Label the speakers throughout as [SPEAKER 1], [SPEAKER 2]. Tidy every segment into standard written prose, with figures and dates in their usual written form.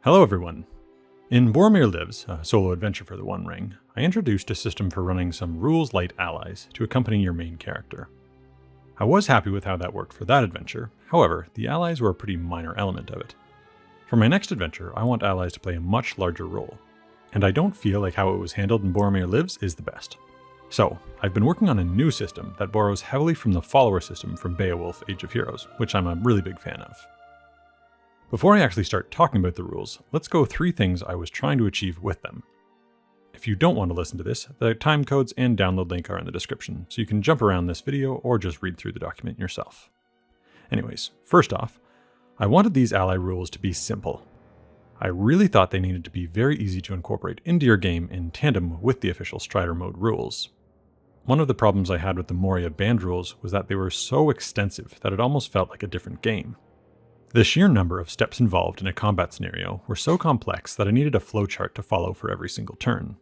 [SPEAKER 1] Hello everyone! In Boromir Lives, a solo adventure for the One Ring, I introduced a system for running some rules-light allies to accompany your main character. I was happy with how that worked for that adventure, however, the allies were a pretty minor element of it. For my next adventure, I want allies to play a much larger role, and I don't feel like how it was handled in Boromir Lives is the best. So, I've been working on a new system that borrows heavily from the follower system from Beowulf Age of Heroes, which I'm a really big fan of. Before I actually start talking about the rules, let's go 3 things I was trying to achieve with them. If you don't want to listen to this, the time codes and download link are in the description, so you can jump around this video or just read through the document yourself. Anyways, first off, I wanted these ally rules to be simple. I really thought they needed to be very easy to incorporate into your game in tandem with the official Strider mode rules. One of the problems I had with the Moria band rules was that they were so extensive that it almost felt like a different game. The sheer number of steps involved in a combat scenario were so complex that I needed a flowchart to follow for every single turn.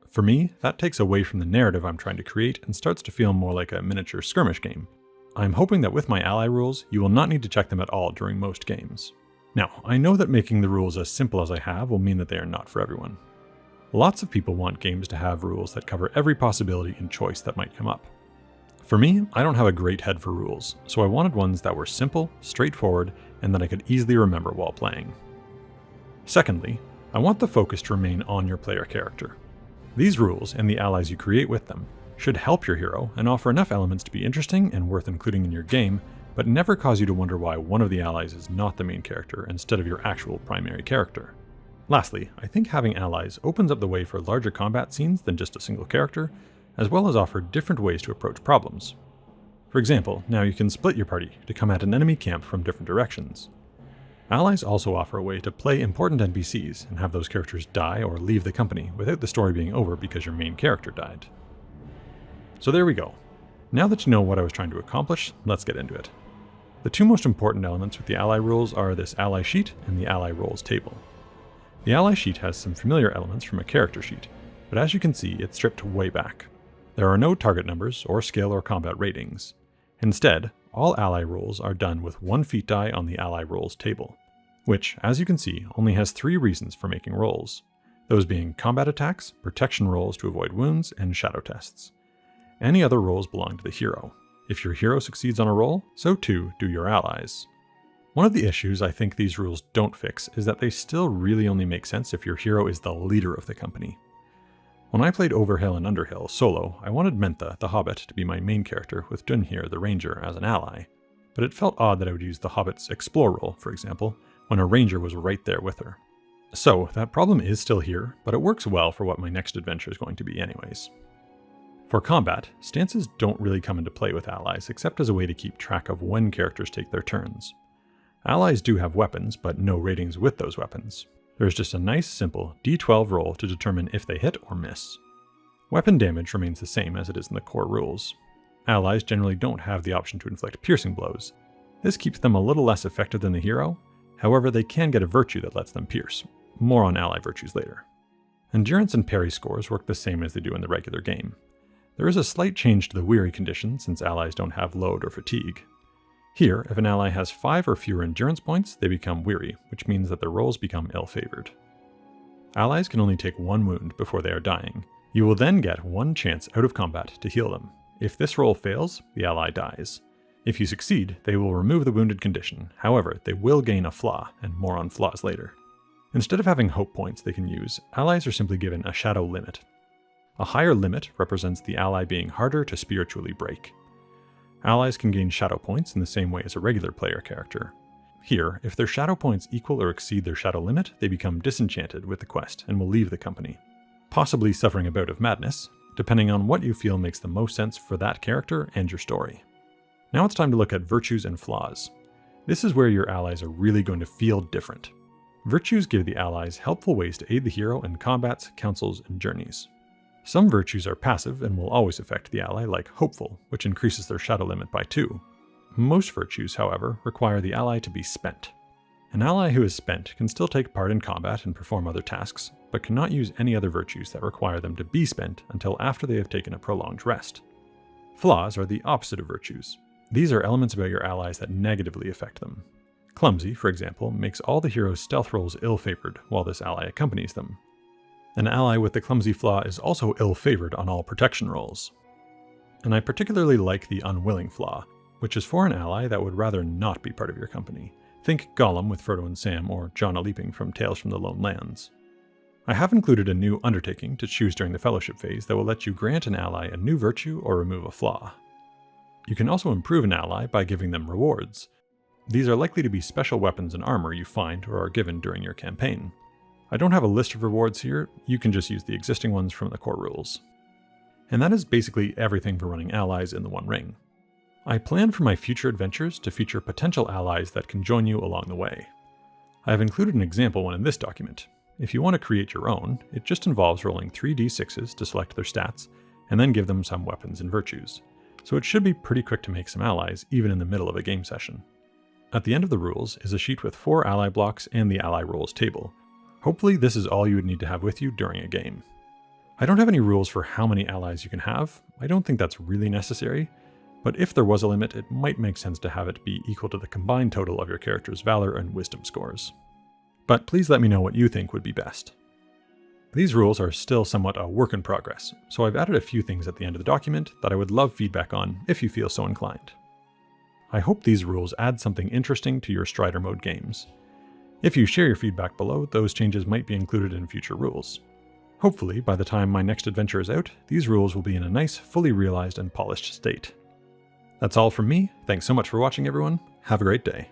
[SPEAKER 1] For me, that takes away from the narrative I'm trying to create and starts to feel more like a miniature skirmish game. I'm hoping that with my ally rules, you will not need to check them at all during most games. Now, I know that making the rules as simple as I have will mean that they are not for everyone. Lots of people want games to have rules that cover every possibility and choice that might come up. For me, I don't have a great head for rules, so I wanted ones that were simple, straightforward, and that I could easily remember while playing. Secondly, I want the focus to remain on your player character. These rules, and the allies you create with them, should help your hero and offer enough elements to be interesting and worth including in your game, but never cause you to wonder why one of the allies is not the main character instead of your actual primary character. Lastly, I think having allies opens up the way for larger combat scenes than just a single character, as well as offer different ways to approach problems. For example, now you can split your party to come at an enemy camp from different directions. Allies also offer a way to play important NPCs and have those characters die or leave the company without the story being over because your main character died. So there we go. Now that you know what I was trying to accomplish, let's get into it. The 2 most important elements with the ally rules are this ally sheet and the ally roles table. The ally sheet has some familiar elements from a character sheet, but as you can see, it's stripped way back. There are no target numbers or skill or combat ratings. Instead, all ally rolls are done with 1 feat die on the ally rolls table, which, as you can see, only has 3 reasons for making rolls, those being combat attacks, protection rolls to avoid wounds, and shadow tests. Any other rolls belong to the hero. If your hero succeeds on a roll, so too do your allies. One of the issues I think these rules don't fix is that they still really only make sense if your hero is the leader of the company. When I played Overhill and Underhill solo, I wanted Mentha, the Hobbit, to be my main character with Dunhir, the Ranger, as an ally. But it felt odd that I would use the Hobbit's Explore roll, for example, when a Ranger was right there with her. So, that problem is still here, but it works well for what my next adventure is going to be anyways. For combat, stances don't really come into play with allies, except as a way to keep track of when characters take their turns. Allies do have weapons, but no ratings with those weapons. There's just a nice simple D12 roll to determine if they hit or miss. Weapon damage remains the same as it is in the core rules. Allies generally don't have the option to inflict piercing blows. This keeps them a little less effective than the hero, however they can get a virtue that lets them pierce. More on ally virtues later. Endurance and parry scores work the same as they do in the regular game. There is a slight change to the weary condition since allies don't have load or fatigue. Here, if an ally has 5 or fewer endurance points, they become weary, which means that their rolls become ill-favored. Allies can only take 1 wound before they are dying. You will then get 1 chance out of combat to heal them. If this roll fails, the ally dies. If you succeed, they will remove the wounded condition, however, they will gain a flaw, and more on flaws later. Instead of having hope points they can use, allies are simply given a shadow limit. A higher limit represents the ally being harder to spiritually break. Allies can gain shadow points in the same way as a regular player character. Here, if their shadow points equal or exceed their shadow limit, they become disenchanted with the quest and will leave the company, possibly suffering a bout of madness, depending on what you feel makes the most sense for that character and your story. Now it's time to look at virtues and flaws. This is where your allies are really going to feel different. Virtues give the allies helpful ways to aid the hero in combats, councils, and journeys. Some virtues are passive and will always affect the ally, like Hopeful, which increases their shadow limit by 2. Most virtues, however, require the ally to be spent. An ally who is spent can still take part in combat and perform other tasks, but cannot use any other virtues that require them to be spent until after they have taken a prolonged rest. Flaws are the opposite of virtues. These are elements about your allies that negatively affect them. Clumsy, for example, makes all the hero's stealth rolls ill-favored while this ally accompanies them. An ally with the clumsy flaw is also ill-favored on all protection rolls. And I particularly like the unwilling flaw, which is for an ally that would rather not be part of your company. Think Gollum with Frodo and Sam, or John a-Leaping from Tales from the Lone Lands. I have included a new Undertaking to choose during the Fellowship phase that will let you grant an ally a new virtue or remove a flaw. You can also improve an ally by giving them rewards. These are likely to be special weapons and armor you find or are given during your campaign. I don't have a list of rewards here, you can just use the existing ones from the core rules. And that is basically everything for running allies in the One Ring. I plan for my future adventures to feature potential allies that can join you along the way. I have included an example one in this document. If you want to create your own, it just involves rolling 3d6s to select their stats, and then give them some weapons and virtues. So it should be pretty quick to make some allies, even in the middle of a game session. At the end of the rules is a sheet with 4 ally blocks and the ally roles table. Hopefully this is all you would need to have with you during a game. I don't have any rules for how many allies you can have. I don't think that's really necessary, but if there was a limit, it might make sense to have it be equal to the combined total of your character's valor and wisdom scores. But please let me know what you think would be best. These rules are still somewhat a work in progress, so I've added a few things at the end of the document that I would love feedback on if you feel so inclined. I hope these rules add something interesting to your Strider mode games. If you share your feedback below, those changes might be included in future rules. Hopefully, by the time my next adventure is out, these rules will be in a nice, fully realized and polished state. That's all from me. Thanks so much for watching, everyone. Have a great day.